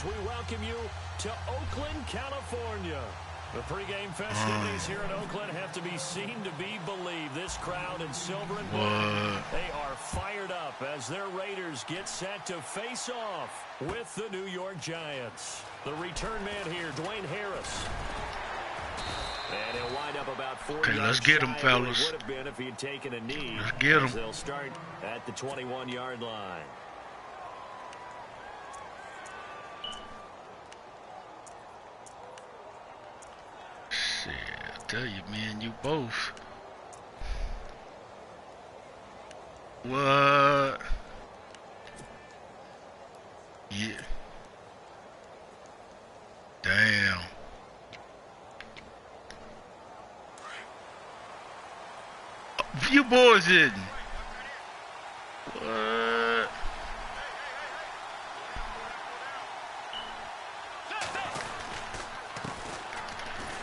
we welcome you to Oakland, California. The pregame festivities here in Oakland have to be seen to be believed. This crowd in silver and black, they are fired up as their Raiders get set to face off with the New York Giants. The return man here, Dwayne Harris. And he'll wind up about 40 Okay, let's get him, fellas. Would have been if he had taken a knee. Let's get him. They'll start at the 21-yard line. Shit, I tell you, man, you both. What? Yeah. Damn. You boys didn't. What?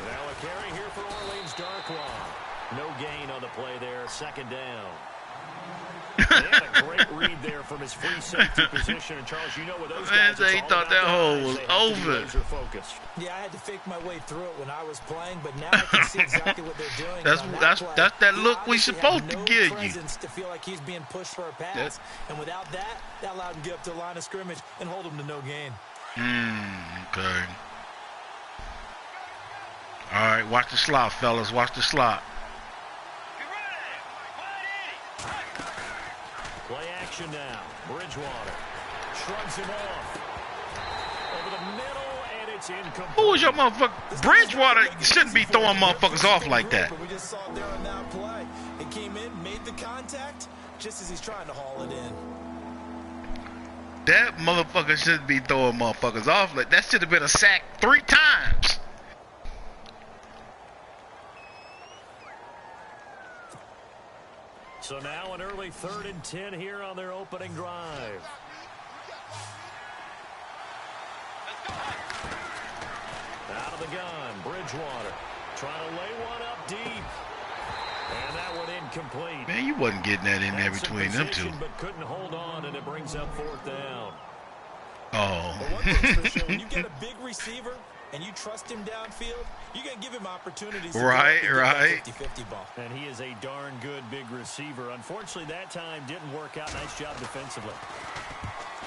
Now a carry here for Orleans Darkwa. No gain on the play there. Second down. They had a great read there from his free safety position. And Charles, you know what those guys, he thought that hole was over. Yeah, I had to fake my way through it when I was playing, but now I can see exactly what they're doing. That's that look we supposed to give you. To feel like he's being pushed for a pass, and without that allowed him to get up to the line of scrimmage and hold him to no gain. Okay. All right, watch the slot, fellas. Watch the slot. Play action now. Bridgewater shrugs him off. Over the middle, and it's incomplete. Who is your motherfucker? Bridgewater shouldn't be throwing motherfuckers off like that. We just saw it there on that play. It came in, made the contact, just as he's trying to haul it in. That motherfucker shouldn't be throwing motherfuckers off like that. Should have been a sack 3 times. So now an early 3rd and 10 here on their opening drive. Out of the gun, Bridgewater trying to lay one up deep. And that one incomplete. Man, you wasn't getting that in there between them two. But couldn't hold on, and it brings up 4th down. Oh. But one thing's for sure, when you get a big receiver and you trust him downfield, you're going to give him opportunities. Right. 50-50 ball. And he is a darn good big receiver. Unfortunately, that time didn't work out. Nice job defensively.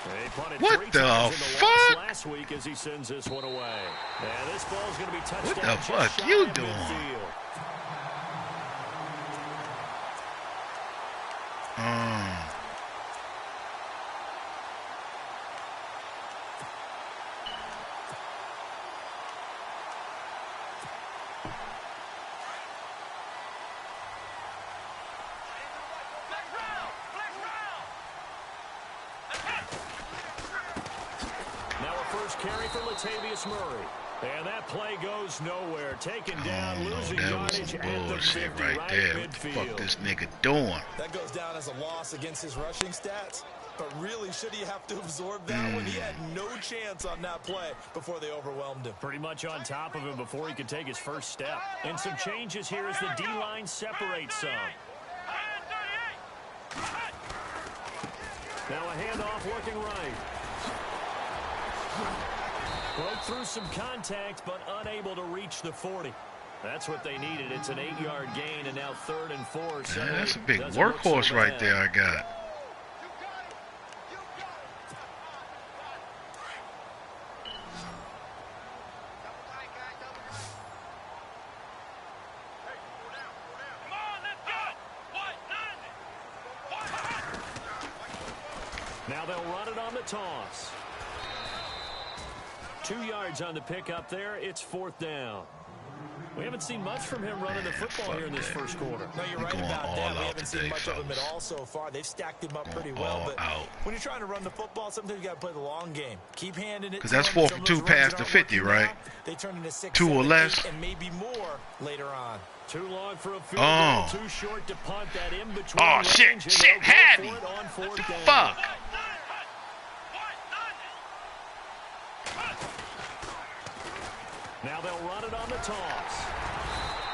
They punted what 3 the times in the fuck? last week as he sends this one away. And this ball's going to be touched down. What the fuck you doing? Carry for Latavius Murray. And that play goes nowhere. Taken down, losing yardage at the 50 right there. What the fuck this nigga doing? That goes down as a loss against his rushing stats. But really, should he have to absorb that when he had no chance on that play before they overwhelmed him? Pretty much on top of him before he could take his first step. And some changes here as the D-line separates some. Now a handoff looking right. Broke through some contact, but unable to reach the 40. That's what they needed. It's an 8-yard gain, and now 3rd and 4. So that's a big workhorse right there I got. Now they'll run it on the toss. 2 yards on the pickup there. It's 4th down. We haven't seen much from him running the football here in this first quarter. No, you're right about that. We haven't seen much of him at all so far. They've stacked him up pretty well. But when you're trying to run the football, sometimes you got to play the long game. Keep handing it. Because that's 4 for 2 past the 50, right? They turn into 6, 2 or 7, less. 8, and maybe more later on. Too long for a field goal. Too short to punt that in between. Oh, shit, had me. What the fuck? Now they'll run it on the toss.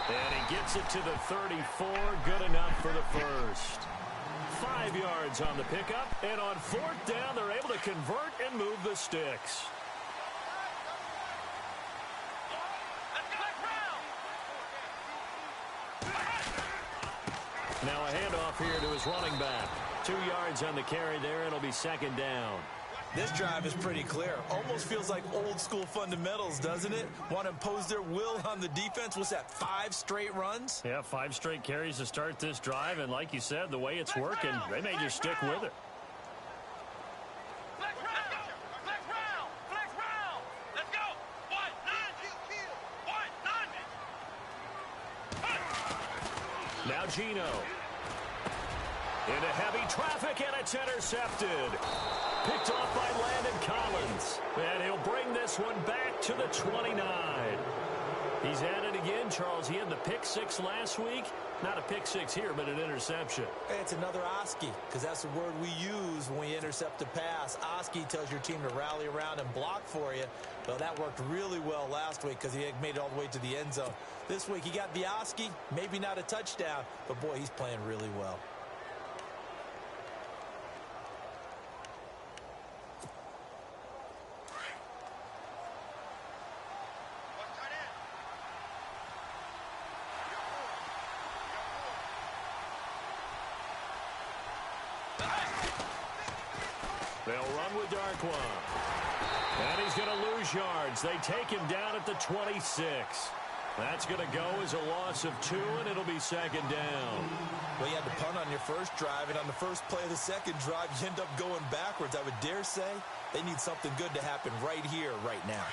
And he gets it to the 34. Good enough for the first. 5 yards on the pickup. And on 4th down, they're able to convert and move the sticks. Now a handoff here to his running back. 2 yards on the carry there. It'll be second down. This drive is pretty clear. Almost feels like old school fundamentals, doesn't it? Want to impose their will on the defense. What's that, 5 straight runs? Yeah, 5 straight carries to start this drive. And like you said, the way it's working, they may just stick with it. Now Gino. Into heavy traffic, and it's intercepted. Picked off by Landon Collins. And he'll bring this one back to the 29. He's at it again, Charles. He had the pick 6 last week. Not a pick 6 here, but an interception. It's another Oski, because that's the word we use when we intercept a pass. Oski tells your team to rally around and block for you. Well, that worked really well last week because he had made it all the way to the end zone. This week he got the Oski, maybe not a touchdown, but boy, he's playing really well. They'll run with Darkwa. And he's going to lose yards. They take him down at the 26. That's going to go as a loss of 2, and it'll be second down. Well, you had to punt on your first drive, and on the first play of the second drive, you end up going backwards. I would dare say they need something good to happen right here, right now.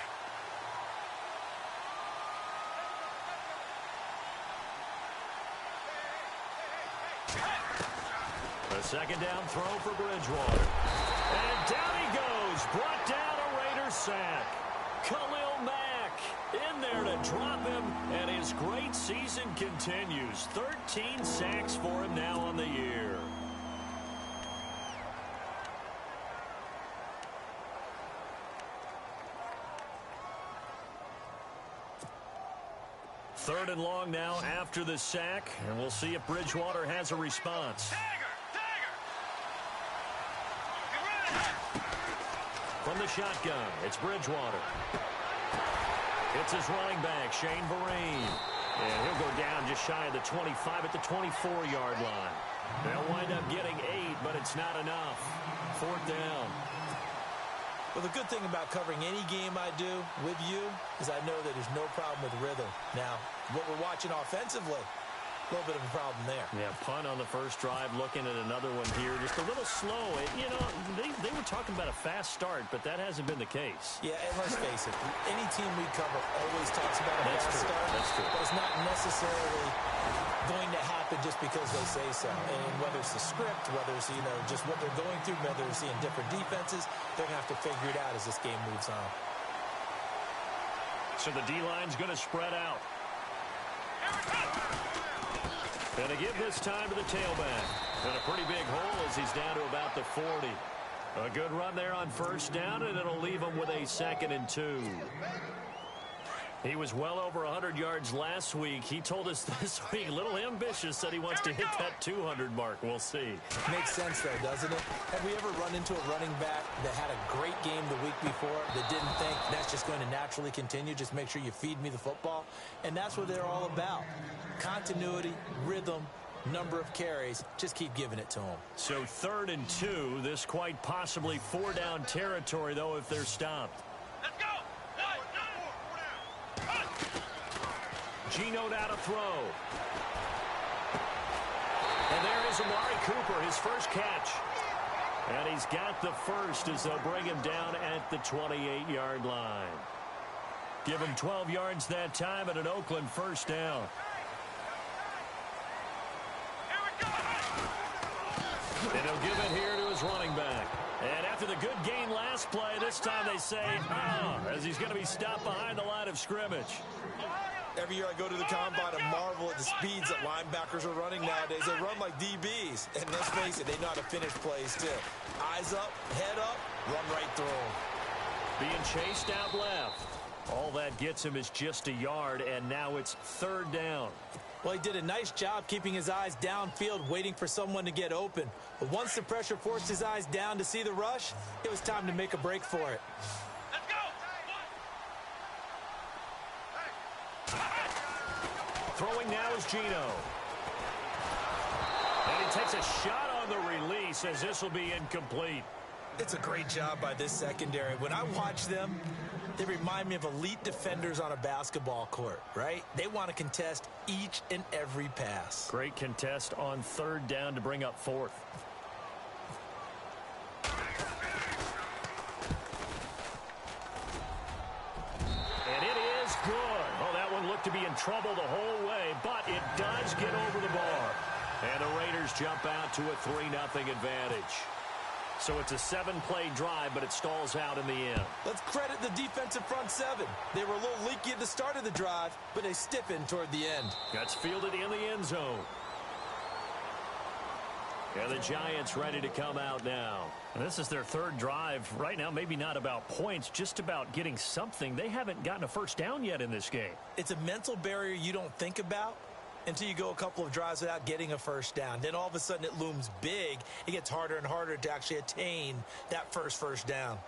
A second down throw for Bridgewater. And down he goes. Brought down a Raider sack. Khalil Mack in there to drop him. And his great season continues. 13 sacks for him now on the year. Third and long now after the sack. And we'll see if Bridgewater has a response. From the shotgun, it's Bridgewater. It's his running back, Shane Vereen. And he'll go down just shy of the 25 at the 24-yard line. They'll wind up getting 8, but it's not enough. 4th down. Well, the good thing about covering any game I do with you is I know that there's no problem with rhythm. Now, what we're watching offensively, a little bit of a problem there. Yeah, punt on the first drive, looking at another one here. Just a little slow. They were talking about a fast start, but that hasn't been the case. Yeah, and let's face it, any team we cover always talks about a fast start. That's true. But it's not necessarily going to happen just because they say so. And whether it's the script, whether it's, just what they're going through, whether they're seeing different defenses, they're going to have to figure it out as this game moves on. So the D-line's going to spread out. And to give this time to the tailback. And a pretty big hole as he's down to about the 40. A good run there on first down, and it'll leave him with a 2nd and 2. He was well over 100 yards last week. He told us this week, a little ambitious, said he wants to hit that 200 mark. We'll see. Makes sense, though, doesn't it? Have we ever run into a running back that had a great game the week before that didn't think that's just going to naturally continue? Just make sure you feed me the football. And that's what they're all about. Continuity, rhythm, number of carries. Just keep giving it to them. So 3rd and 2. This quite possibly 4-down territory, though, if they're stopped. Gino now to throw. And there is Amari Cooper, his first catch. And he's got the first as they'll bring him down at the 28-yard line. Give him 12 yards that time and an Oakland first down. And he'll give it here to his running back. And after the good gain last play, this time they say, as he's going to be stopped behind the line of scrimmage. Every year I go to the combine and marvel at the speeds that linebackers are running nowadays. They run like DBs. And let's face it, they know how to finish plays too. Eyes up, head up, run right through them. Being chased out left. All that gets him is just a yard, and now it's 3rd down. Well, he did a nice job keeping his eyes downfield, waiting for someone to get open. But once the pressure forced his eyes down to see the rush, it was time to make a break for it. Throwing now is Gino. takes a shot on the release as this will be incomplete. It's a great job by this secondary. When I watch them, they remind me of elite defenders on a basketball court, right? They want to contest each and every pass. Great contest on third down to bring up fourth. And it is good. Oh, that one looked to be in trouble the whole way, but it does get over the bar. And the Raiders jump out to a 3-0 advantage. So it's a 7-play drive, but it stalls out in the end. Let's credit the defensive front seven. They were a little leaky at the start of the drive, but they stiffened toward the end. That's fielded in the end zone. And the Giants ready to come out now. And this is their third drive. Right now, maybe not about points, just about getting something. They haven't gotten a first down yet in this game. It's a mental barrier you don't think about until you go a couple of drives without getting a first down. Then all of a sudden it looms big. It gets harder and harder to actually attain that first down.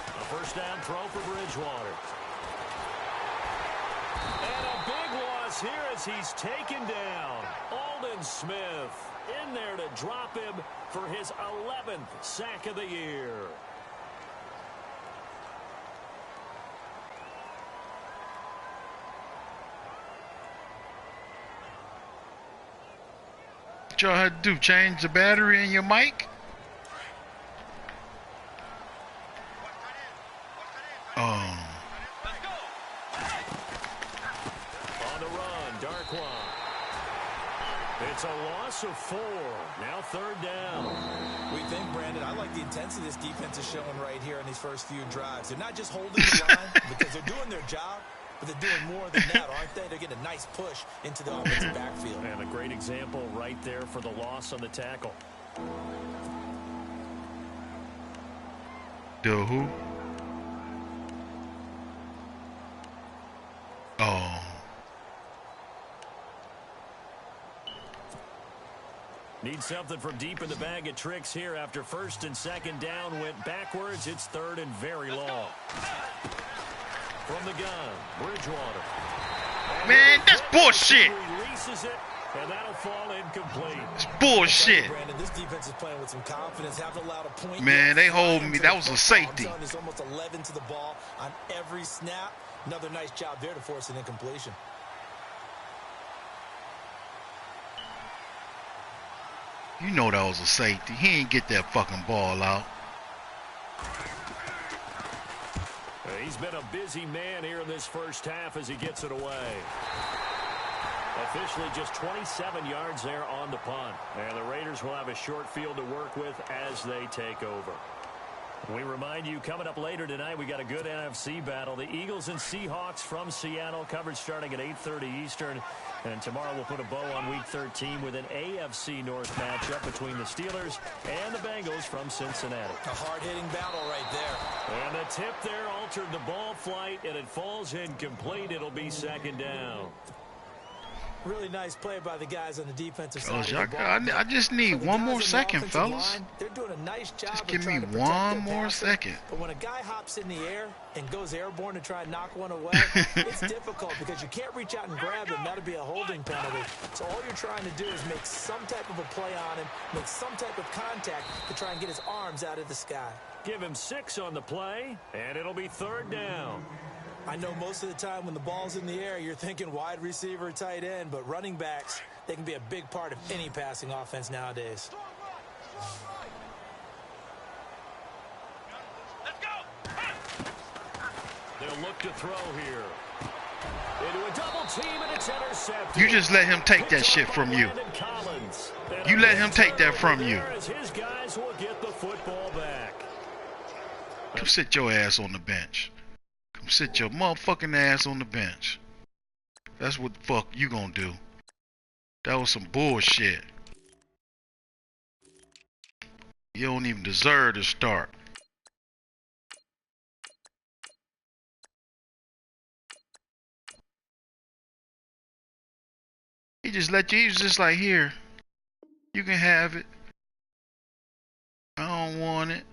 A first down throw for Bridgewater. And a big loss here as he's taken down. Aldon Smith in there to drop him for his 11th sack of the year. What y'all had to do? Change the battery in your mic? Oh. On the run, Darkwan. It's a loss of 4. Now third down. We think, Brandon, I like the intensity this defense is showing right here in these first few drives. They're not just holding the line because they're doing their job, but they're doing more than that, aren't they? They're getting a nice push into the offensive backfield. And a great example right there for the loss on the tackle. The who? Oh. Need something from deep in the bag of tricks here after first and second down went backwards. It's third and very long. From the gun, Bridgewater. Man, that's bullshit. Releases it, and that'll fall incomplete. It's bullshit. Brandon, this defense is playing with some confidence. Haven't allowed a point. Man, they hold me. That was a safety. There's almost 11 to the ball on every snap. Another nice job there to force an incompletion. You know that was a safety. He ain't get that fucking ball out. He's been a busy man here in this first half as he gets it away. Officially just 27 yards there on the punt. And the Raiders will have a short field to work with as they take over. We remind you, coming up later tonight, we got a good NFC battle. The Eagles and Seahawks from Seattle, coverage starting at 8:30 Eastern. And tomorrow we'll put a bow on Week 13 with an AFC North matchup between the Steelers and the Bengals from Cincinnati. A hard-hitting battle right there. And the tip there altered the ball flight, and it falls incomplete. It'll be second down. Really nice play by the guys on the defensive side. I just need one more second, fellas. They're doing a nice job. Just give me one more second. But when a guy hops in the air and goes airborne to try and knock one away, it's difficult because you can't reach out and grab him. That'll be a holding penalty. So all you're trying to do is make some type of a play on him, make some type of contact to try and get his arms out of the sky. Give him 6 on the play, and it'll be third down. I know most of the time when the ball's in the air, you're thinking wide receiver, tight end, but running backs, they can be a big part of any passing offense nowadays. Let's go. They'll look to throw here. Into a double team, and it's intercepted. You just let him take that shit from you. You let him take that from you. His guys will get the football back. Come sit your ass on the bench. Come sit your motherfucking ass on the bench. That's what the fuck you gonna do. That was some bullshit. You don't even deserve to start. He just let you, he was just like, here, you can have it. I don't want it.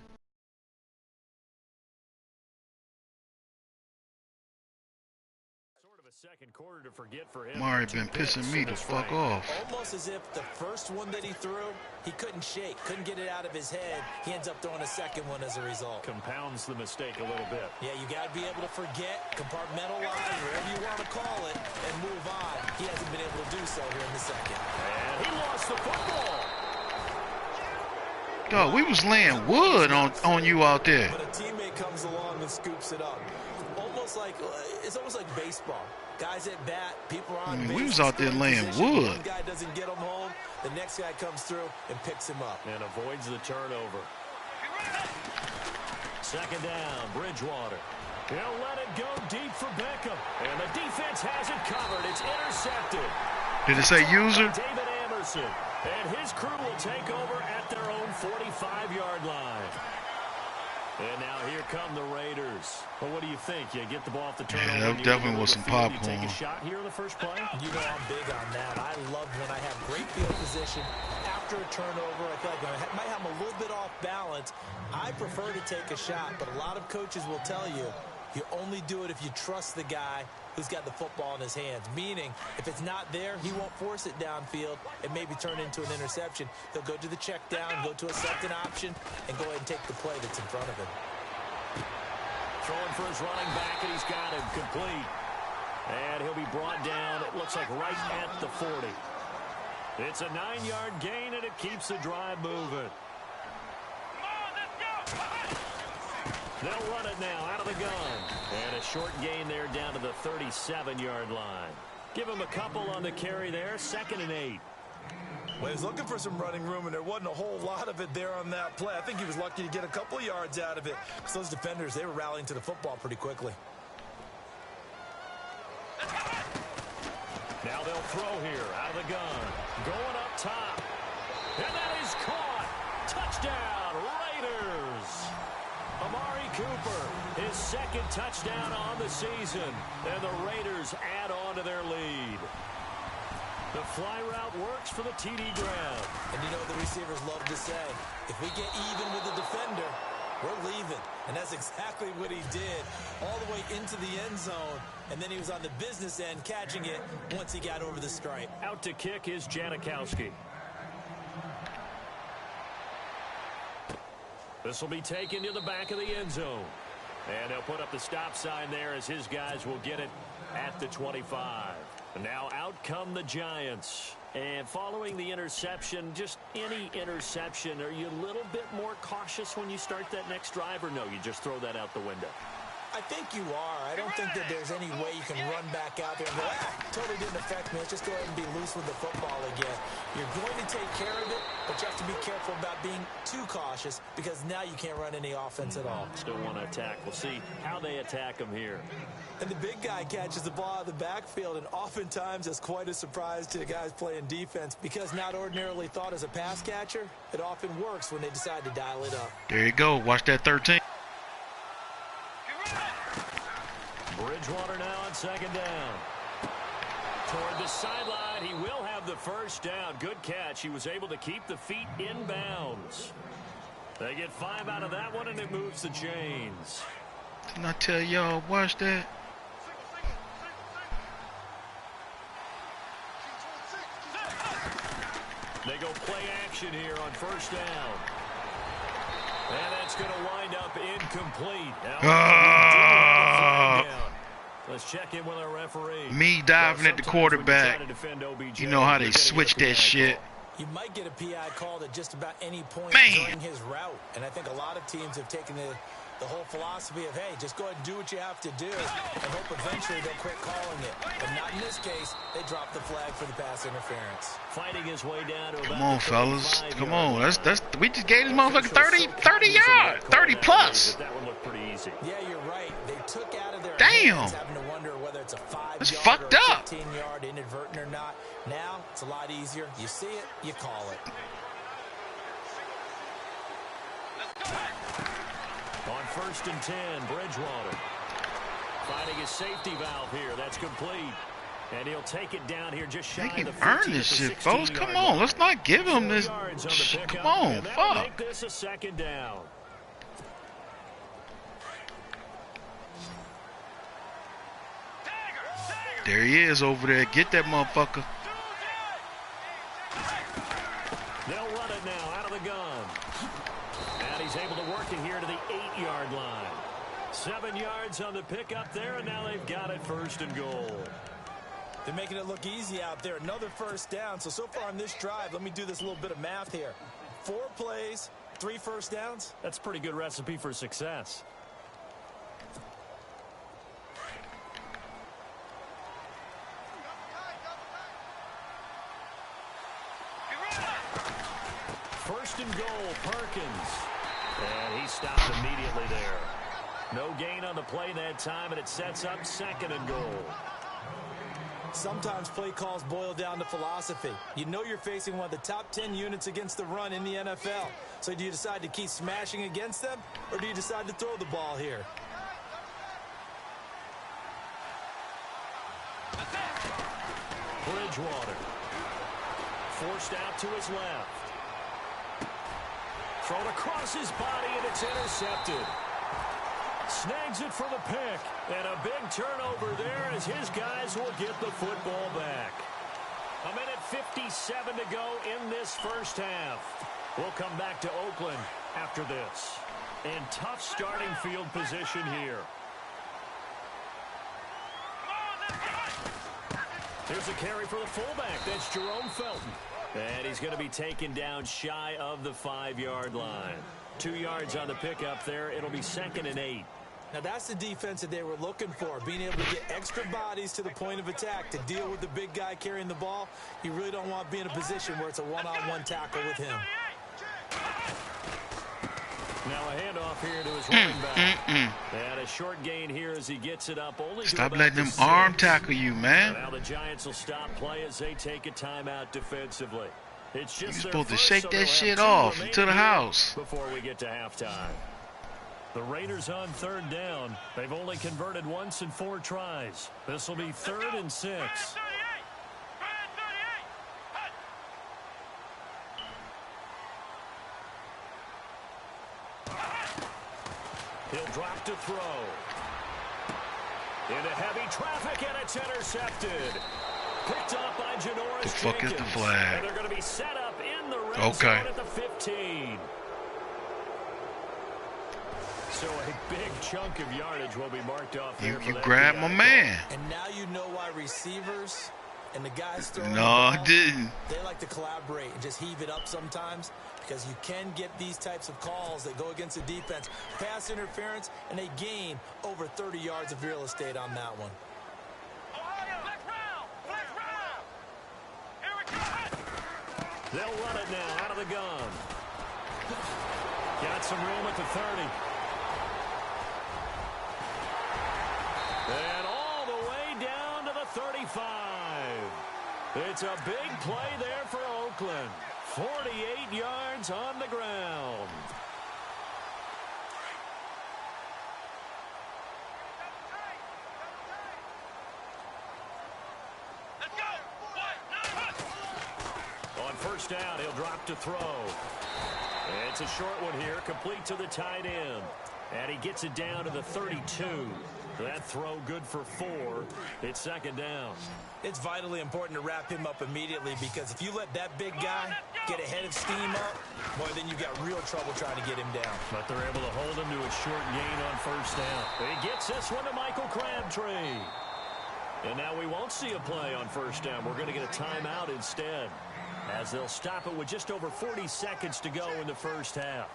quarter to forget for him. Mari been pissing me the fuck off. Almost as if the first one that he threw, he couldn't shake, couldn't get it out of his head. He ends up throwing a second one as a result. Compounds the mistake a little bit. Yeah, you got to be able to forget, compartmentalize, whatever you want to call it, and move on. He hasn't been able to do so here in the second. And he lost the football. Dog, we was laying wood on you out there. But a teammate comes along and scoops it up. It's almost like baseball. Guys at bat, people are on base. We was out there laying position. wood. One guy doesn't get him home. The next guy comes through and picks him up. And avoids the turnover. Second down, Bridgewater. He'll let it go deep for Beckham. And the defense has it covered. It's intercepted. Did it say user? David Anderson. And his crew will take over at their own 45-yard line. And now here come the Raiders. Well, what do you think? You get the ball off the turnover. Yeah, that definitely was some popcorn. You take a shot here in the first play? You know I'm big on that. I love when I have great field position after a turnover. I feel like I might have them a little bit off balance. I prefer to take a shot, but a lot of coaches will tell you, you only do it if you trust the guy who's got the football in his hands. Meaning, if it's not there, he won't force it downfield and maybe turn into an interception. He'll go to the check down, go to a second option, and go ahead and take the play that's in front of him. Throwing for his running back, and he's got him complete. And he'll be brought down, it looks like right at the 40. It's a 9-yard gain, and it keeps the drive moving. They'll run it now out of the gun. And a short gain there down to the 37-yard line. Give him a couple on the carry there. 2nd and 8. Well, he was looking for some running room, and there wasn't a whole lot of it there on that play. I think he was lucky to get a couple of yards out of it. Because those defenders, they were rallying to the football pretty quickly. Now they'll throw here out of the gun. Going up top. And that is caught. Touchdown, Raiders. Amari Cooper, his 2nd touchdown on the season. And the Raiders add on to their lead. The fly route works for the TD grab. And you know the receivers love to say, if we get even with the defender, we're leaving. And that's exactly what he did, all the way into the end zone. And then he was on the business end catching it once he got over the stripe. Out to kick is Janikowski. This will be taken to the back of the end zone. And they'll put up the stop sign there as his guys will get it at the 25. And now out come the Giants. And following the interception, just any interception, are you a little bit more cautious when you start that next drive, or no, you just throw that out the window? I think you are. I don't think that there's any way you can run back out there and go, totally didn't affect me. Let's just go ahead and be loose with the football again. You're going to take care of it, but you have to be careful about being too cautious because now you can't run any offense at all. Still want to attack. We'll see how they attack him here. And the big guy catches the ball out of the backfield, and oftentimes it's quite a surprise to the guys playing defense because not ordinarily thought as a pass catcher, it often works when they decide to dial it up. There you go. Watch that 13. Bridgewater now on 2nd down. Toward the sideline, he will have the first down. Good catch. He was able to keep the feet in bounds. They get 5 out of that one, and it moves the chains. Didn't I tell y'all, watch that? They go play action here on 1st down. And that's going to wind up incomplete. Now, let's check in with our referee. Me diving at the quarterback. You know how they switch that shit. You might get a PI called at just about any point during his route. And I think a lot of teams have taken the whole philosophy of, hey, just go ahead and do what you have to do and hope eventually they'll quit calling it. But not in this case. They dropped the flag for the pass interference. Fighting his way down to Come on, fellas. Come on. We just gave this motherfucker 30 yards. 30 plus. That one looked pretty easy. Yeah, you're right. They took out of their damn. hands, having to wonder whether it's a 5-yard fucked or up. 15-yard inadvertent or not. Now it's a lot easier. You see it, you call it. On 1st and 10, Bridgewater finding his safety valve here. That's complete. And he'll take it down here just shy of the 15 earn this shit, folks. Come on. Let's not give him this. Come on. Fuck. Make this a 2nd down. There he is over there. Get that motherfucker. They'll run it now out of the gun. And he's able to work it here to the 8-yard line. 7 yards on the pickup there, and now they've got it 1st and goal. They're making it look easy out there. Another 1st down. So far on this drive, let me do this little bit of math here. 4 plays, 3 1st downs. That's a pretty good recipe for success. First and goal, Perkins. And he stopped immediately there. No gain on the play that time, and it sets up 2nd and goal. Sometimes play calls boil down to philosophy. You know you're facing one of the top 10 units against the run in the NFL. So do you decide to keep smashing against them, or do you decide to throw the ball here? Bridgewater. Forced out to his left. Thrown across his body, and it's intercepted. Snags it for the pick. And a big turnover there as his guys will get the football back. 1:57 to go in this 1st half. We'll come back to Oakland after this. In tough starting field position here. Here's a carry for the fullback. That's Jerome Felton. And he's going to be taken down shy of the 5-yard line. 2 yards on the pickup there. It'll be 2nd and 8. Now that's the defense that they were looking for, being able to get extra bodies to the point of attack to deal with the big guy carrying the ball. You really don't want to be in a position where it's a one-on-one tackle with him. Now a handoff here to his running back. And a short gain here as he gets it up. Only Stop letting them arm tackle you, man. Now the Giants will stop play as they take a timeout defensively. It's just you're supposed to shake that shit off into the house. Before we get to halftime. The Raiders on 3rd down. They've only converted once in 4 tries. This will be 3rd and 6. He'll drop to throw. Into heavy traffic, and it's intercepted. Picked up by Janoris The fuck Jenkins. is the flag? And they're going to be set up in the red zone at the 15. So a big chunk of yardage will be marked off there. You grabbed my man. And now you know why receivers and the guys throwing No, I didn't. They like to collaborate and just heave it up sometimes, because you can get these types of calls that go against the defense. Pass interference, and they gain over 30 yards of real estate on that one. They'll run it now out of the gun. Got some room at the 30. And all the way down to the 35. It's a big play there for Oakland. 48 yards on the ground. On 1st down, he'll drop to throw. It's a short one here, complete to the tight end. And he gets it down to the 32. That throw good for 4. It's 2nd down. It's vitally important to wrap him up immediately, because if you let that big guy get ahead of steam up, boy, then you got real trouble trying to get him down. But they're able to hold him to a short gain on 1st down. He gets this one to Michael Crabtree. And now we won't see a play on 1st down. We're going to get a timeout instead, as they'll stop it with just over 40 seconds to go in the 1st half.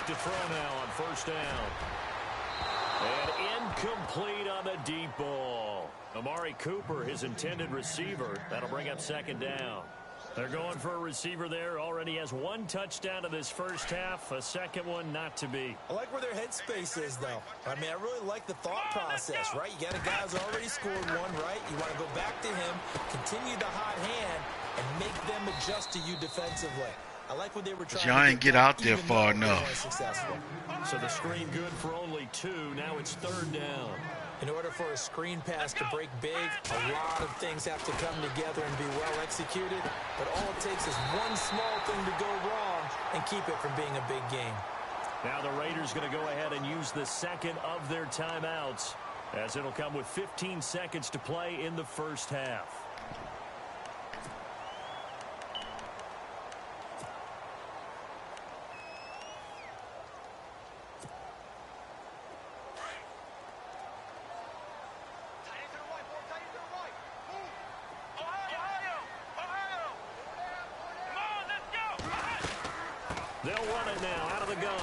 To throw now on 1st down. And incomplete on the deep ball. Amari Cooper, his intended receiver. That'll bring up 2nd down. They're going for a receiver there. Already has 1 touchdown in this 1st half. A second one not to be. I like where their headspace is, though. I mean, I really like the thought process, right? You got a guy who's already scored 1, right? You want to go back to him, continue the hot hand, and make them adjust to you defensively. I like what they were trying Y'all ain't get out there far enough. So the screen good for only 2. Now it's 3rd down. In order for a screen pass to break big, a lot of things have to come together and be well executed. But all it takes is one small thing to go wrong and keep it from being a big game. Now the Raiders going to go ahead and use the second of their timeouts, as it'll come with 15 seconds to play in the first half. They'll run it now out of the gun.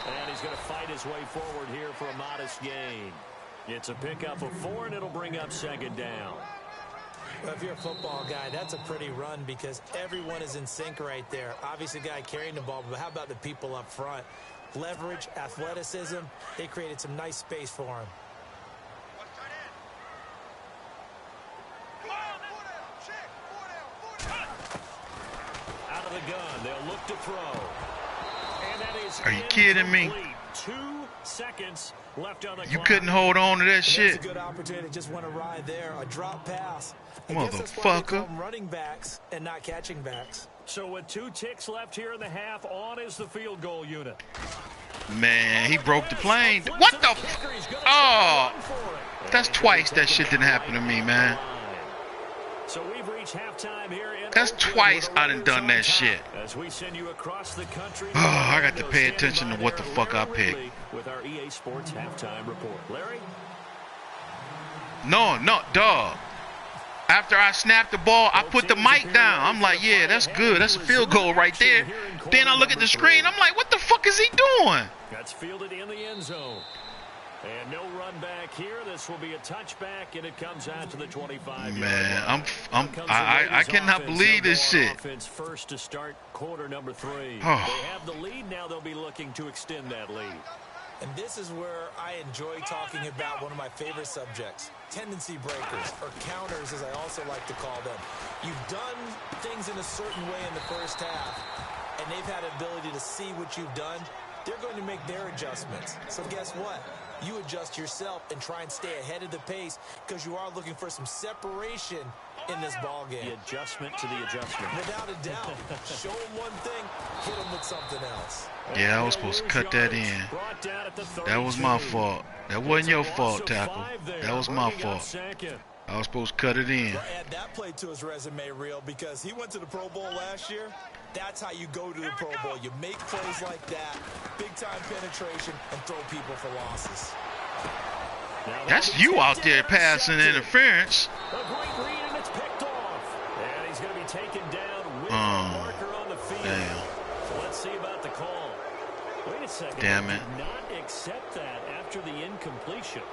And he's going to fight his way forward here for a modest gain. It's a pickup of 4, and it'll bring up second down. Well, if you're a football guy, that's a pretty run because everyone is in sync right there. Obviously, the guy carrying the ball, but how about the people up front? Leverage, athleticism, they created some nice space for him. Out of the gun, they'll look to throw. And that is Are you kidding me? 2 seconds left on the clock. You couldn't hold on to that shit. That's a good opportunity. Just want to ride there. A drop pass. Motherfucker. Running backs and not catching backs. So with 2 ticks left here in the half, on is the field goal unit. Man, he broke the plane. What the? Oh, that's twice that shit didn't happen to me, man. So we've reached halftime here in That's Oakland twice I done done that shit. as we send you across the country. Oh, I got to pay attention to what the fuck I picked. With our EA Sports halftime report. Larry? No, dog. After I snapped the ball, I put the mic down. I'm like, yeah, that's good. That's a field goal right there. Then I look at the screen. I'm like, what the fuck is he doing? That's fielded in the end zone. And no run back here. This will be a touchback, and it comes out to the 25. Man, I cannot believe this shit. Offense first to start quarter number 3. Oh. They have the lead. Now they'll be looking to extend that lead. And this is where I enjoy talking about one of my favorite subjects, tendency breakers, or counters as I also like to call them. You've done things in a certain way in the first half, and they've had an ability to see what you've done. They're going to make their adjustments. So guess what? You adjust yourself and try and stay ahead of the pace because you are looking for some separation in this ball game. The adjustment to the adjustment. Without a doubt. Show them one thing, hit them with something else. Yeah, I was supposed to cut that in. That was my fault. That wasn't your fault, tackle. That was my fault. I was supposed to cut it in. Well, add that play to his resume reel because he went to the Pro Bowl last year. That's how you go to the Pro Bowl. You make plays like that, big-time penetration, and throw people for losses. That's you out there passing interference. A great read, and it's picked off. And he's going to be taken down with a marker on the field. Damn. So let's see about the call. Wait a second. Damn it. Did not accept that after the incompletion.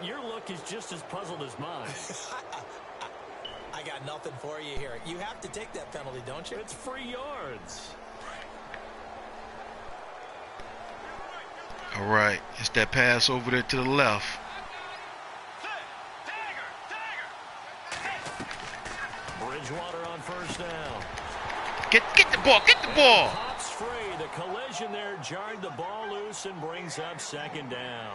Your look is just as puzzled as mine. I got nothing for you here. You have to take that penalty, don't you? It's free yards. All right, it's that pass over there to the left. Bridgewater on first down. Get the ball, get the ball. Pops free. The collision there jarred the ball loose and brings up second down.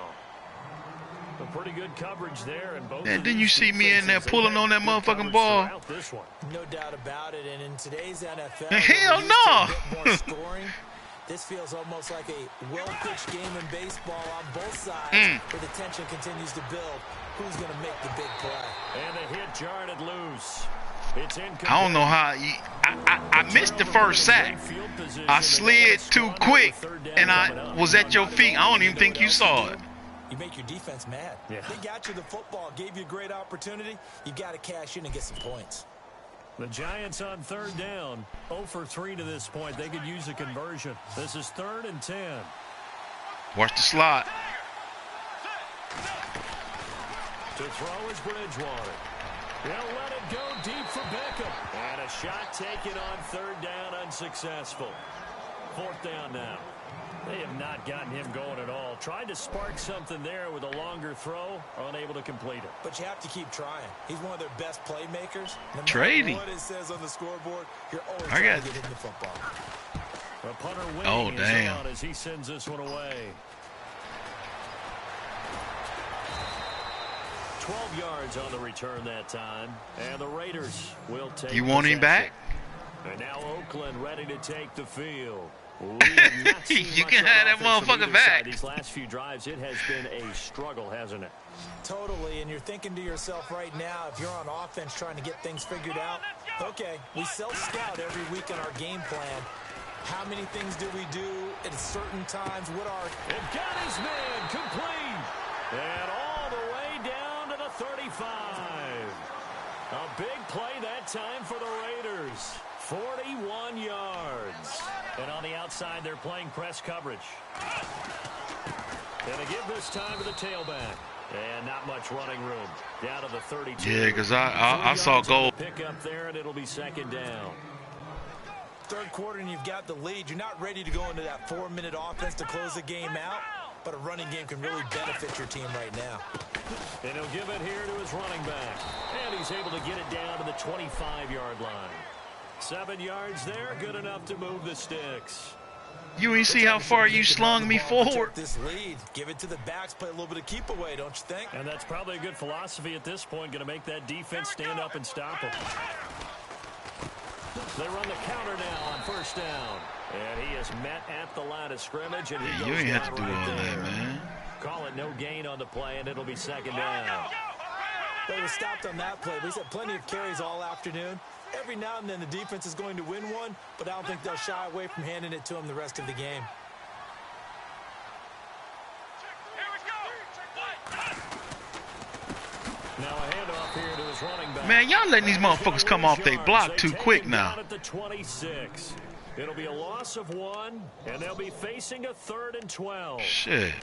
A pretty good coverage there, and both. And then you see me in there pulling on that motherfucking ball. No doubt about it. And in today's NFL, hell no. More scoring. This feels almost like a well-pitched game in baseball on both sides, where the tension continues to build. Who's going to make the big play? And the hit jarred it loose. It's incomplete. I don't know how I missed the first sack. I slid too quick, and I was at your feet. I don't even think you saw it. You make your defense mad. Yeah. They got you the football, gave you a great opportunity. You got to cash in and get some points. The Giants on third down, 0 for 3 to this point. They could use a conversion. This is 3rd and 10. Watch the slot. To throw is Bridgewater. They'll let it go deep for Beckham. And a shot taken on third down, unsuccessful. 4th down now. They have not gotten him going at all. Tried to spark something there with a longer throw, unable to complete it. But you have to keep trying. He's one of their best playmakers. No matter Trading. what it says on the scoreboard, you're always I trying got to get him the football. The punter winning damn. is on as he sends this one away. 12 yards on the return that time. And the Raiders will take You want him back? And now Oakland ready to take the field. You can have that motherfucker back. These last few drives, it has been a struggle, hasn't it? Totally, and you're thinking to yourself right now, if you're on offense trying to get things figured out, okay, we self-scout every week on our game plan. How many things do we do at certain times? What are... It got his man complete. And all the way down to the 35. A big play that time for the Raiders. 41 yards. And on the outside, they're playing press coverage. And they give this time to the tailback. And not much running room. Down to the 32. Yeah, because I saw goal. Pick up there, and it'll be second down. Third quarter, and you've got the lead. You're not ready to go into that 4-minute offense to close the game out. But a running game can really benefit your team right now. And he'll give it here to his running back. And he's able to get it down to the 25-yard line. 7 yards there, good enough to move the sticks. You ain't see how far you slung me forward. This lead, give it to the backs, play a little bit of keep away, don't you think? And that's probably a good philosophy at this point, going to make that defense stand up and stop them. They run the counter now on first down. And he is met at the line of scrimmage. And he you goes ain't have to do right all there. that, man. Call it no gain on the play, and it'll be second down. They were stopped on that play. But he's had plenty of carries all afternoon. Every now and then the defense is going to win one, but I don't think they'll shy away from handing it to him the rest of the game. Now a handoff here to his running back. Man, y'all letting these motherfuckers come off they block too quick now. At the 26. It'll be a loss of 1, and they'll be facing a 3rd and 12. Shit.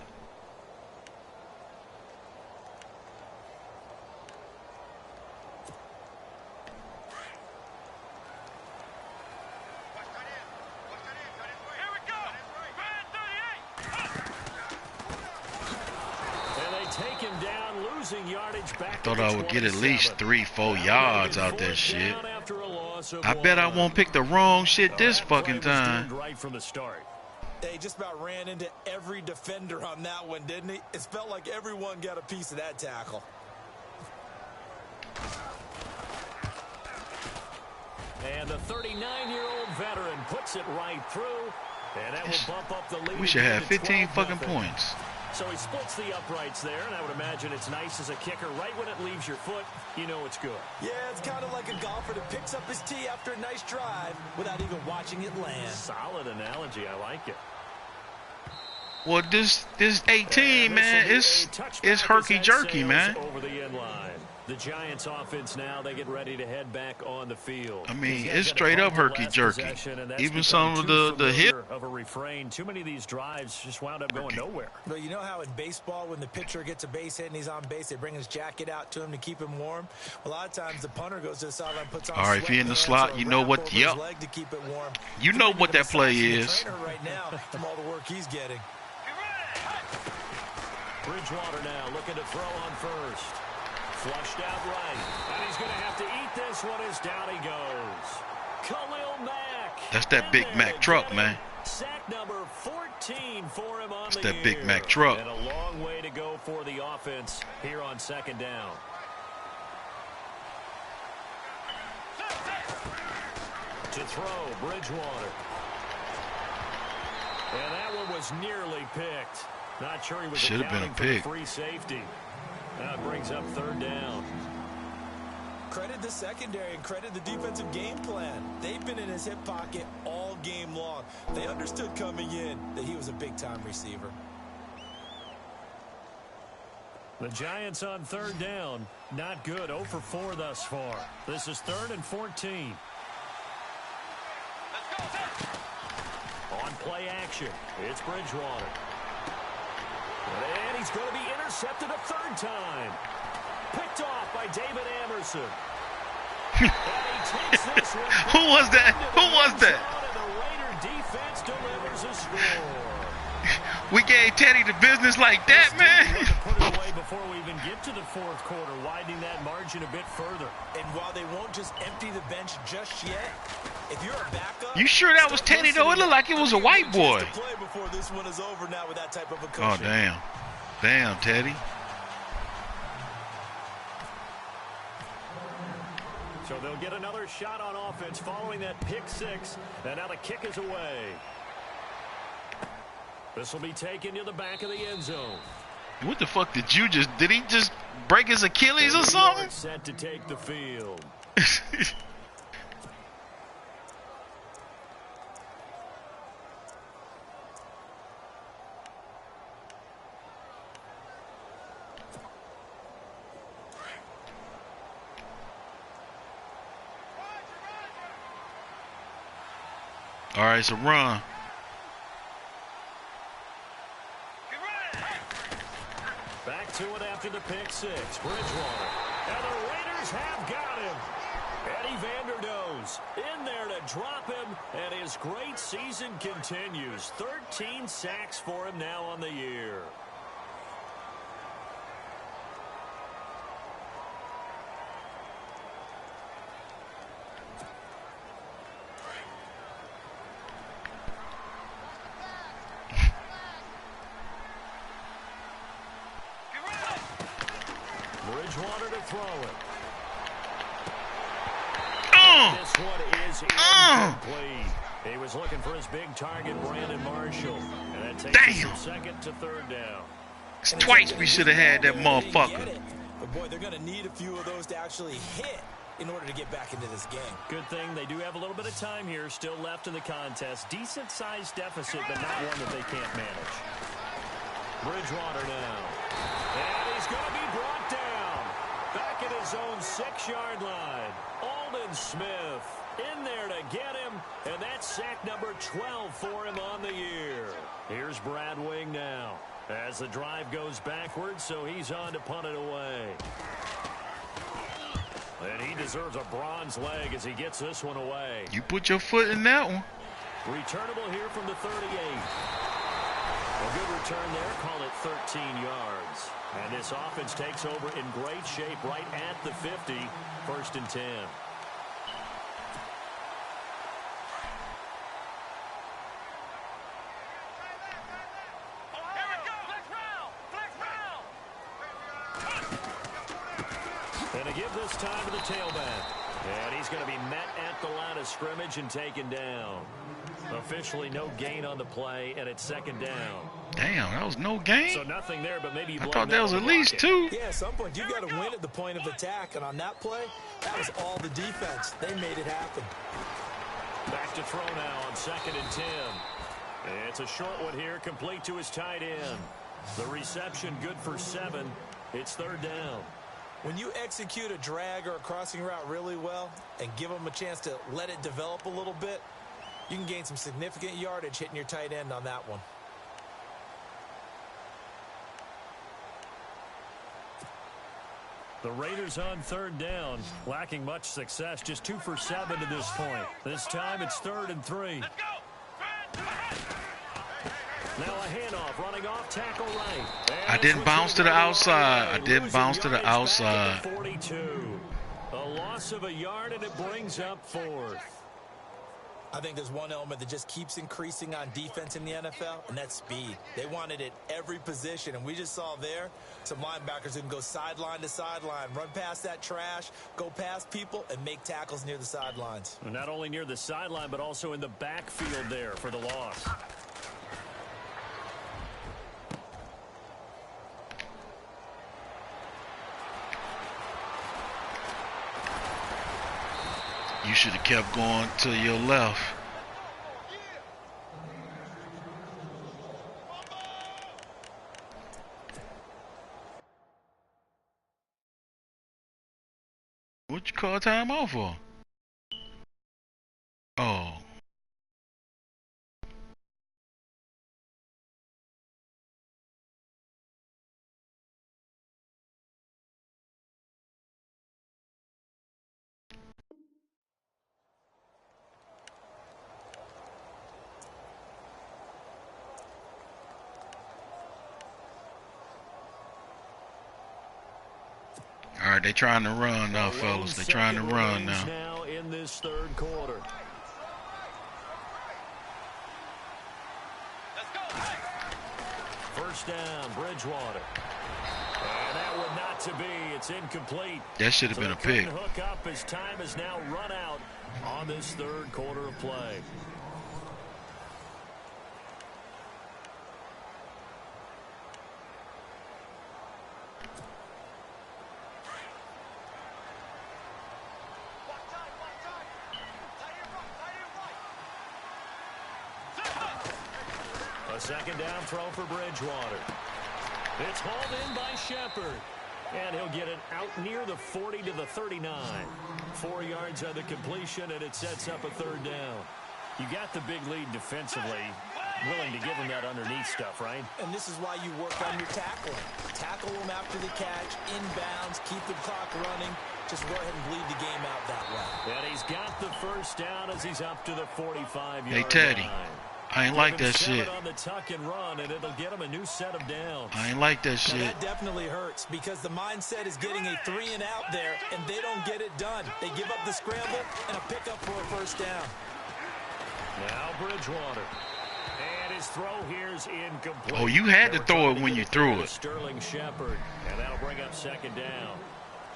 I thought I would get at least 3-4 yards out that shit. I bet I won't pick the wrong shit this fucking time. Right from the start. He just about ran into every defender on that one, didn't he? It felt like everyone got a piece of that tackle. And the 39-year-old veteran puts it right through, and that will bump up the lead. We should have 15 fucking points. So he splits the uprights there, and I would imagine it's nice as a kicker. Right when it leaves your foot, you know it's good. Yeah, it's kind of like a golfer that picks up his tee after a nice drive without even watching it land. Solid analogy. I like it. Well, this 18, man, it's herky-jerky, man. Over the end line. The Giants offense now, they get ready to head back on the field. I mean, it's straight up herky-jerky. Even some of the hit. Of a refrain. Too many of these drives just wound up going nowhere. But you know how in baseball, when the pitcher gets a base hit and he's on base, they bring his jacket out to him to keep him warm? A lot of times the punter goes to the sideline, puts on all right, if you're in the slot, you know what, yep. To keep it warm. You know what that play is. Right now from all the work he's getting. Bridgewater now looking to throw on first. Flushed out right. And he's going to have to eat this one as down he goes. Khalil Mack. That's that Big Mac truck, man. Sack number 14 for him on That's the that year. Big Mac truck. And a long way to go for the offense here on second down. To throw, Bridgewater. And that one was nearly picked. Not sure he was Should have been a pick. Free safety. That brings up third down. Credit the secondary and credit the defensive game plan. They've been in his hip pocket all game long. They understood coming in that he was a big-time receiver. The Giants on third down. Not good. 0 for 4 thus far. This is 3rd and 14. On play action. It's Bridgewater. And he's going to be intercepted a 3rd time. Picked off by David Amerson. And he takes this one. Who was that? Who was that? And the Raider defense delivers a score. We gave Teddy the business like that, man. Put it away before we even get to the 4th quarter, widening that margin a bit further. And while they won't just empty the bench just yet, if you're a backup, you sure that was Teddy though? It looked like it was a white boy. Play before this one is over now with that type of a oh damn, damn Teddy. So they'll get another shot on offense following that pick six. And now the kick is away. This will be taken to the back of the end zone. What the fuck did you just... Did he just break his Achilles or something? Set to take the field. All right, it's a run. Back to it after the pick six. Bridgewater. And the Raiders have got him. Eddie Vanderdoes in there to drop him. And his great season continues. 13 sacks for him now on the year. Bridgewater to throw it. This one is incomplete. He was looking for his big target, Brandon Marshall. And that takes us from second to third down. It's twice we should have had that motherfucker. But boy, they're going to need a few of those to actually hit in order to get back into this game. Good thing they do have a little bit of time here still left in the contest. Decent-sized deficit, but not one that they can't manage. Bridgewater now. And he's going to be brought down. Back at his own 6-yard line. Aldon Smith in there to get him. And that's sack number 12 for him on the year. Here's Brad Wing now. As the drive goes backwards, so he's on to punt it away. And he deserves a bronze leg as he gets this one away. You put your foot in that one. Returnable here from the 38. A good return there, call it 13 yards. And this offense takes over in great shape right at the 50, 1st and 10. And to give this time to the tailback. And he's going to be met at the line of scrimmage and taken down. Officially no gain on the play, and it's 2nd down. Damn, that was no gain? So nothing there, but maybe I thought that was at least 2. Yeah, at some point you got to win at the point of attack, and on that play, that was all the defense. They made it happen. Back to throw now on 2nd and 10. It's a short one here, complete to his tight end. The reception good for 7. It's 3rd down. When you execute a drag or a crossing route really well and give them a chance to let it develop a little bit, you can gain some significant yardage hitting your tight end on that one. The Raiders on 3rd down, lacking much success, just 2 for 7 to this point. This time it's 3rd and 3. Let's go. Now a handoff, running off, tackle right. I didn't bounce to the outside. I didn't bounce to the outside. 42. A loss of a yard, and it brings up 4th. I think there's one element that just keeps increasing on defense in the NFL, and that's speed. They want it at every position, and we just saw there some linebackers who can go sideline to sideline, run past that trash, go past people, and make tackles near the sidelines. Not only near the sideline, but also in the backfield there for the loss. You should have kept going to your left. What you call time out for? Oh. All right, they trying to run now, fellas. They trying to run now. Now in this 3rd quarter. Let's go. 1st down, Bridgewater. And that would not to be. It's incomplete. That should have been a pick. Hook up as time has now run out on this third quarter of play. A second down throw for Bridgewater. It's hauled in by Shepard. And he'll get it out near the 40 to the 39. 4 yards on the completion, and it sets up a third down. You got the big lead defensively. Willing to give him that underneath stuff, right? And this is why you work on your tackling. Tackle him after the catch, inbounds, keep the clock running. Just go ahead and bleed the game out that way. And he's got the first down as he's up to the 45-yard line. Hey, Teddy. I ain't like that shit. On the tuck and run, and it'll get him a new set of downs. I ain't like that shit. Now that definitely hurts because the mindset is getting a 3 and out there, and they don't get it done. They give up the scramble and a pickup for a first down. Now Bridgewater. And his throw here's incomplete. Oh, you had to throw it when you threw it. Sterling Shepard, and that'll bring up second down.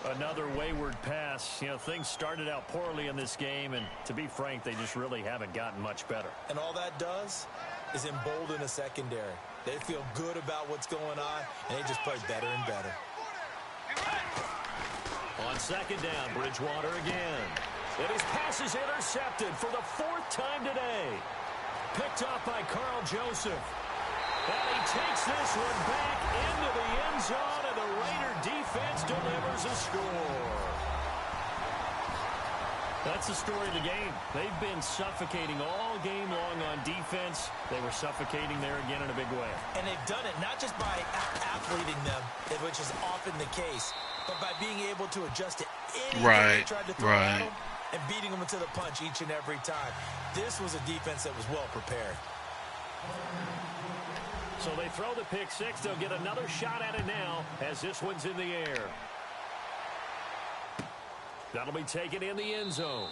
Another wayward pass. You know, things started out poorly in this game, and to be frank, they just really haven't gotten much better. And all that does is embolden a secondary. They feel good about what's going on, and they just play better and better. On second down, Bridgewater again. And his pass is intercepted for the 4th time today. Picked off by Carl Joseph. And he takes this one back into the end zone, and the Raider defense delivers a score. That's the story of the game. They've been suffocating all game long on defense. They were suffocating there again in a big way. And they've done it not just by athleting them, which is often the case, but by being able to adjust to anything they tried to throw at them and beating them into the punch each and every time. This was a defense that was well prepared. So they throw the pick six. They'll get another shot at it now as this one's in the air. That'll be taken in the end zone.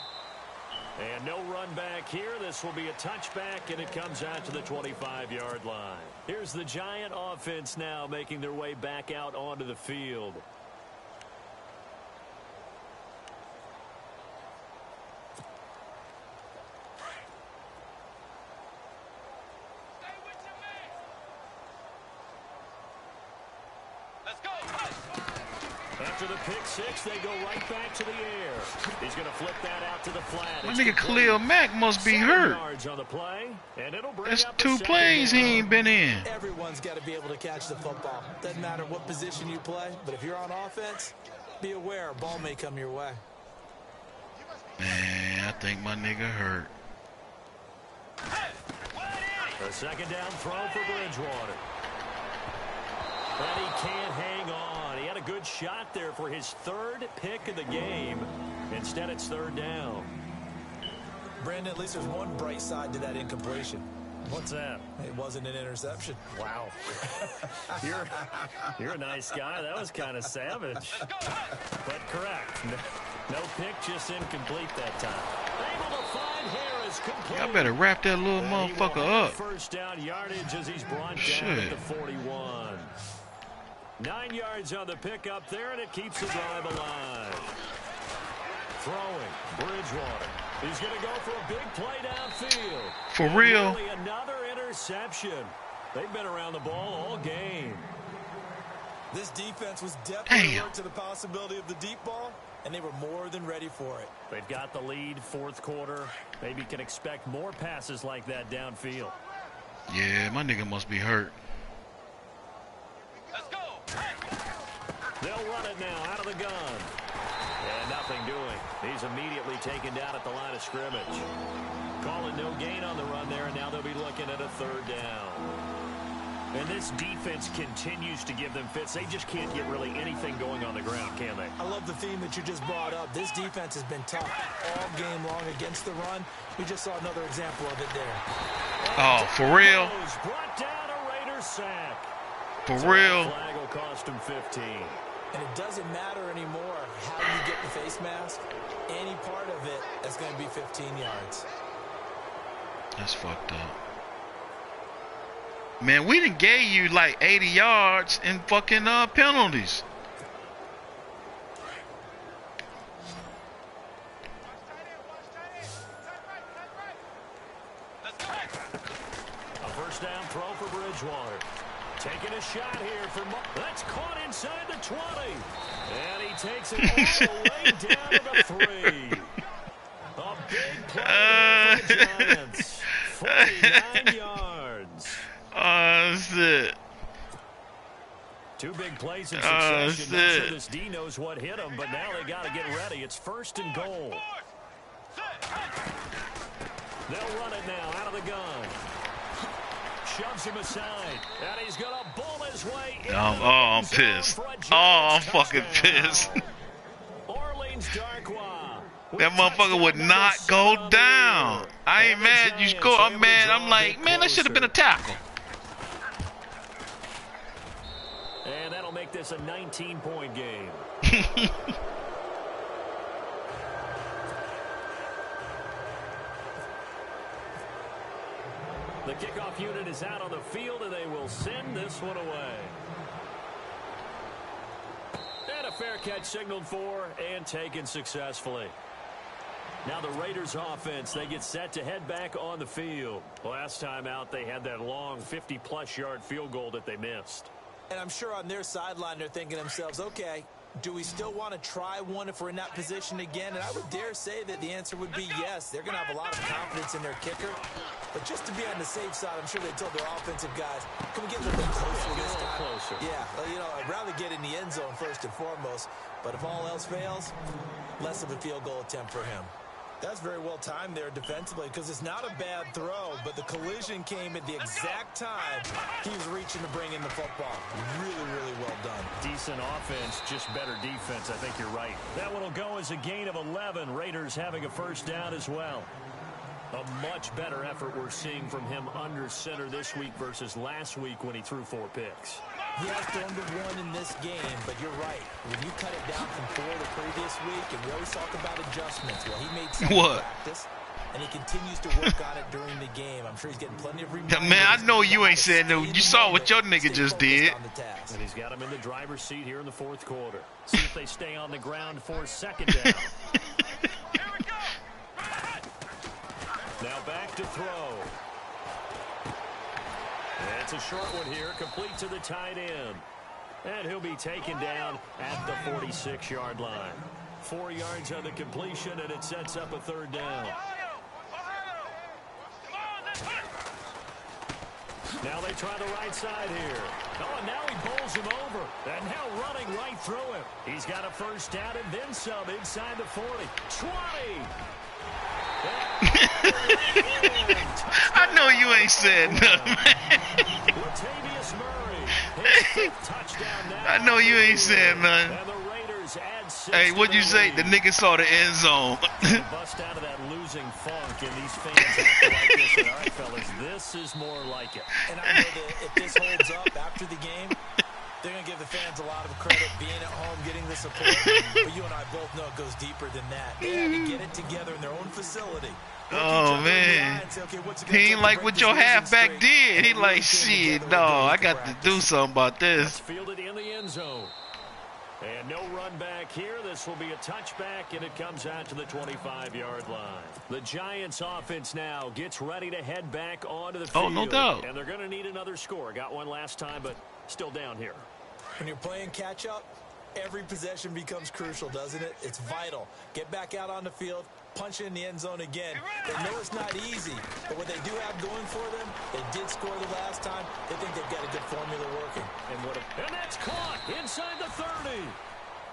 And no run back here. This will be a touchback, and it comes out to the 25-yard line. Here's the Giant offense now making their way back out onto the field. After the pick six, they go right back to the air. He's going to flip that out to the flat. My nigga Khalil Mack must be hurt. On the play, and it'll bring That's up 2 plays he ain't been in. Everyone's got to be able to catch the football. Doesn't matter what position you play, but if you're on offense, be aware a ball may come your way. Man, I think my nigga hurt. A second down throw for Bridgewater. But he can't hang on. He had a good shot there for his 3rd pick of the game. Instead, it's 3rd down. Brandon, at least there's one bright side to that incompletion. What's that? It wasn't an interception. Wow. You're a nice guy. That was kind of savage. But correct. No pick, just incomplete that time. Able to find Harris complete. Y'all better wrap that little motherfucker up. First down yardage as he's brought down at the 41. 9 yards on the pickup there, and it keeps the drive alive. Throwing, Bridgewater. He's going to go for a big play downfield. For real? Really another interception. They've been around the ball all game. This defense was definitely alert to the possibility of the deep ball, and they were more than ready for it. They've got the lead, 4th quarter. Maybe can expect more passes like that downfield. Yeah, my nigga must be hurt. Let's go. They'll run it now out of the gun. And nothing doing. He's immediately taken down at the line of scrimmage. Calling no gain on the run there, and now they'll be looking at a 3rd down. And this defense continues to give them fits. They just can't get really anything going on the ground, can they? I love the theme that you just brought up. This defense has been tough all game long against the run. We just saw another example of it there. Oh, for real? Brought down a Raider sack. For real? Flag will cost him 15. And it doesn't matter anymore how you get the face mask. Any part of it is going to be 15 yards. That's fucked up. Man, we done gave you like 80 yards in fucking penalties. A first down throw for Bridgewater. Taking a shot here for that's caught inside the 20. And he takes it all the way down to the 3. A big play for the Giants. 49 yards. Oh, shit. Two big plays in succession. Not sure this D knows what hit him, but now they got to get ready. It's first and goal. They'll run it now out of the gun. Shoves him aside, and he's going to bull his way in. I'm pissed. I'm fucking pissed. Orleans Darkwa. That motherfucker would not go down. I ain't mad you score. I'm mad. I'm like, man, that should have been a tackle. And that'll make this a 19-point game. The kickoff unit is out on the field, and they will send this one away. And a fair catch signaled for and taken successfully. Now the Raiders offense, they get set to head back on the field. Last time out, they had that long 50-plus yard field goal that they missed. And I'm sure on their sideline, they're thinking to themselves, okay, do we still want to try one if we're in that position again? And I would dare say that the answer would be yes. They're going to have a lot of confidence in their kicker. But just to be on the safe side, I'm sure they told their offensive guys, can we get a little bit closer this time? Closer. Yeah, well, you know, I'd rather get in the end zone first and foremost. But if all else fails, less of a field goal attempt for him. That's very well timed there defensively because it's not a bad throw, but the collision came at the exact time he was reaching to bring in the football. Really, really well done. Decent offense, just better defense. I think you're right. That one will go as a gain of 11. Raiders having a first down as well. A much better effort we're seeing from him under center this week versus last week when he threw 4 picks. He has thrown to 1 in this game, but you're right. When you cut it down from 4 the previous week, and we always talk about adjustments. Well, he made some practice, and he continues to work on it during the game. I'm sure he's getting plenty of reminders. Man, I know you ain't saying no. You saw what your nigga just did. And he's got him in the driver's seat here in the 4th quarter. See if they stay on the ground for 2nd down. Now back to throw. And it's a short one here, complete to the tight end. And he'll be taken down at the 46-yard line. 4 yards on the completion, and it sets up a 3rd down. Now they try the right side here. Oh, and now he bowls him over. And now running right through him. He's got a first down and then some inside the 40. 20. I know you ain't said nothing, man. I know you ain't saying nothing. Hey, what'd you say? The nigga saw the end zone. Bust out of that losing funk, and these fans act like this. All right, fellas, this is more like it. And I know that if this holds up after the game, they're going to give the fans a lot of credit being at home, getting the support. But you and I both know it goes deeper than that. They had to get it together in their own facility. Oh, man. Say, okay, he ain't like what your halfback did. He like, shit, no, I got to do something about this. Fielded in the end zone. And no run back here. This will be a touchback, and it comes out to the 25-yard line. The Giants offense now gets ready to head back onto the field. Oh, no doubt. And they're going to need another score. Got one last time, but still down here. When you're playing catch-up, every possession becomes crucial, doesn't it? It's vital. Get back out on the field, punch in the end zone again. They know it's not easy, but what they do have going for them, they did score the last time. They think they've got a good formula working. And that's caught inside the 30.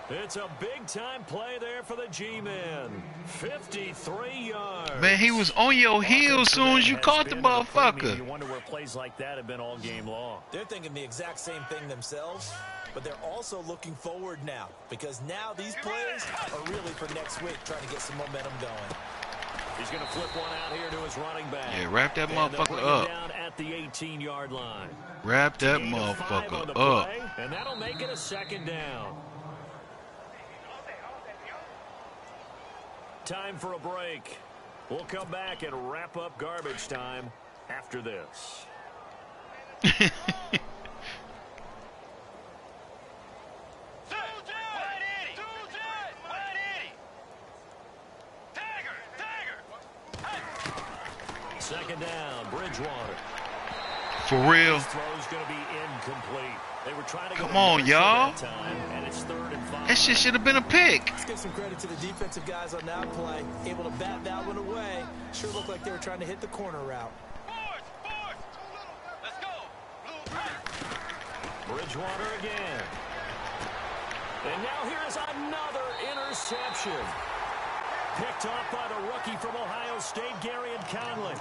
It's a big-time play there for the G-men. 53 yards. Man, he was on your heels as soon as you caught the motherfucker. You wonder where plays like that have been all game long. They're thinking the exact same thing themselves, but they're also looking forward now because now these plays are really for next week, trying to get some momentum going. He's going to flip one out here to his running back. Yeah, wrap that motherfucker up. Down at the 18-yard line. Wrap that motherfucker up. And that'll make it a 2nd down. Time for a break. We'll come back and wrap up garbage time after this. Second down, Bridgewater. For real. This throw's going to be incomplete. They were trying to Come on, y'all. And it's 3rd and 5. That shit should have been a pick. Let's give some credit to the defensive guys on that play. Able to bat that one away. Sure looked like they were trying to hit the corner route. Let's go. Bridgewater again. And now here is another interception. Picked off by the rookie from Ohio State, Garyon Conley.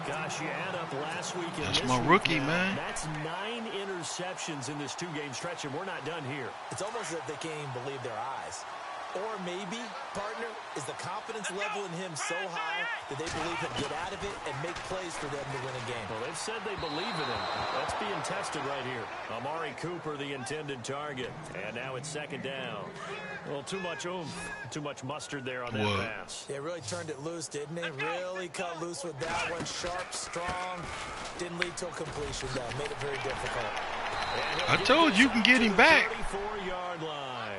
Gosh, you add up last week and That's this my week rookie, now, man. That's 9 interceptions in this 2-game stretch, and we're not done here. It's almost as if they can't even believe their eyes. Or maybe, partner, is the confidence level in him so high that they believe he'll get out of it and make plays for them to win a game. Well, they've said they believe in him. That's being tested right here. Amari Cooper, the intended target. And now it's 2nd down. Well, too much oomph, too much mustard there on that pass. They really turned it loose, didn't they? Really cut loose with that one. Sharp, strong. Didn't lead to a completion, though. Made it very difficult. I told you can get him back. 34-yard line.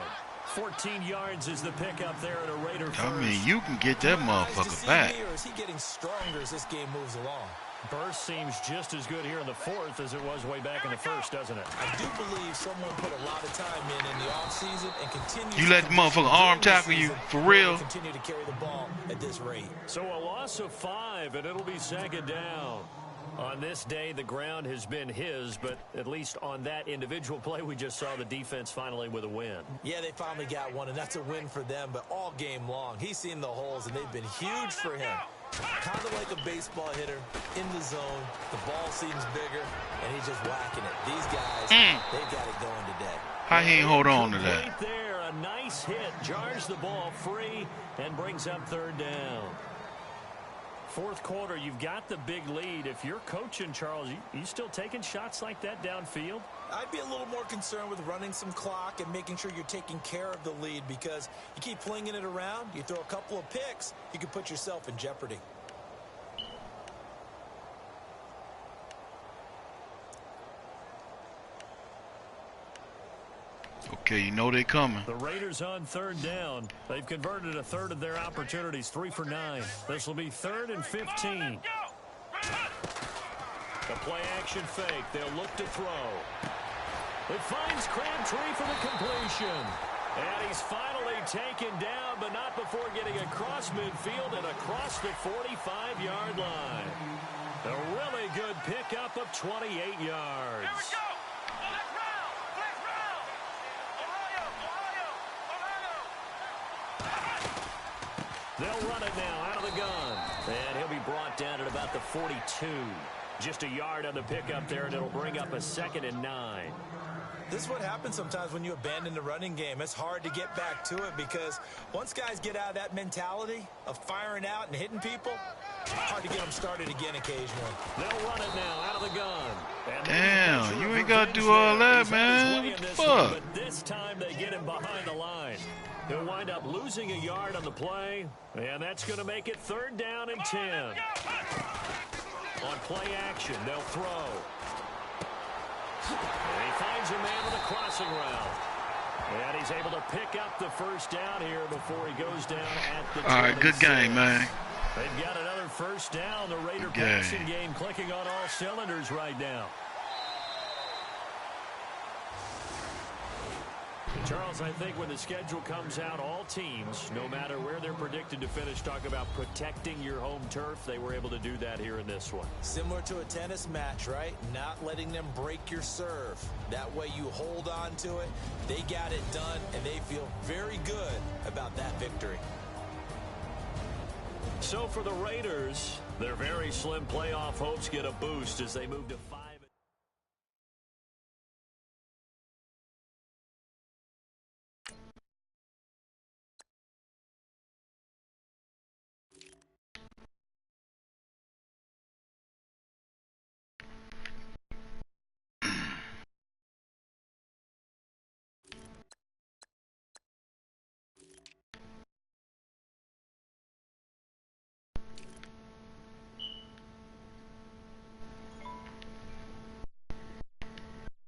14 yards is the pickup there at a Raider first. I mean, you can get that motherfucker back. Or is he getting stronger as this game moves along? Burst seems just as good here in the 4th as it was way back in the 1st, doesn't it? I do believe someone put a lot of time in the offseason and continue. You let the motherfucker arm tackle you for real. Continue to carry the ball at this rate. So a loss of 5, and it'll be 2nd down. On this day, the ground has been his, but at least on that individual play, we just saw the defense finally with a win. Yeah, they finally got one, and that's a win for them, but all game long, he's seen the holes, and they've been huge for him. Kind of like a baseball hitter in the zone. The ball seems bigger, and he's just whacking it. These guys, they've got it going today. How he ain't hold on to that? Right there, a nice hit, jars the ball free, and brings up 3rd down. 4th quarter, you've got the big lead. If you're coaching, Charles, you still taking shots like that downfield? I'd be a little more concerned with running some clock and making sure you're taking care of the lead, because you keep flinging it around, you throw a couple of picks, you can put yourself in jeopardy. Okay, you know they coming. The Raiders on 3rd down. They've converted a 1/3 of their opportunities, 3 for 9. This will be 3rd and 15. The play action fake. They'll look to throw. It finds Crabtree for the completion. And he's finally taken down, but not before getting across midfield and across the 45-yard line. A really good pickup of 28 yards. Here we go. They'll run it now out of the gun. And he'll be brought down at about the 42. Just a yard on the pickup there, and it'll bring up a 2nd and 9. This is what happens sometimes when you abandon the running game. It's hard to get back to it, because once guys get out of that mentality of firing out and hitting people, hard to get them started again occasionally. They'll run it now out of the gun. And Damn, you ain't got to do all that, man. What the fuck? But this time they get him behind the line. He'll wind up losing a yard on the play, and that's going to make it 3rd down and 10. On play action, they'll throw. And he finds a man with a crossing route. And he's able to pick up the 1st down here before he goes down at the 26. All right, good game, man. They've got another 1st down. The Raider passing game clicking on all cylinders right now. Charles, I think when the schedule comes out, all teams, no matter where they're predicted to finish, talk about protecting your home turf. They were able to do that here in this one. Similar to a tennis match, right? Not letting them break your serve. That way you hold on to it. They got it done, and they feel very good about that victory. So for the Raiders, their very slim playoff hopes get a boost as they move to 5.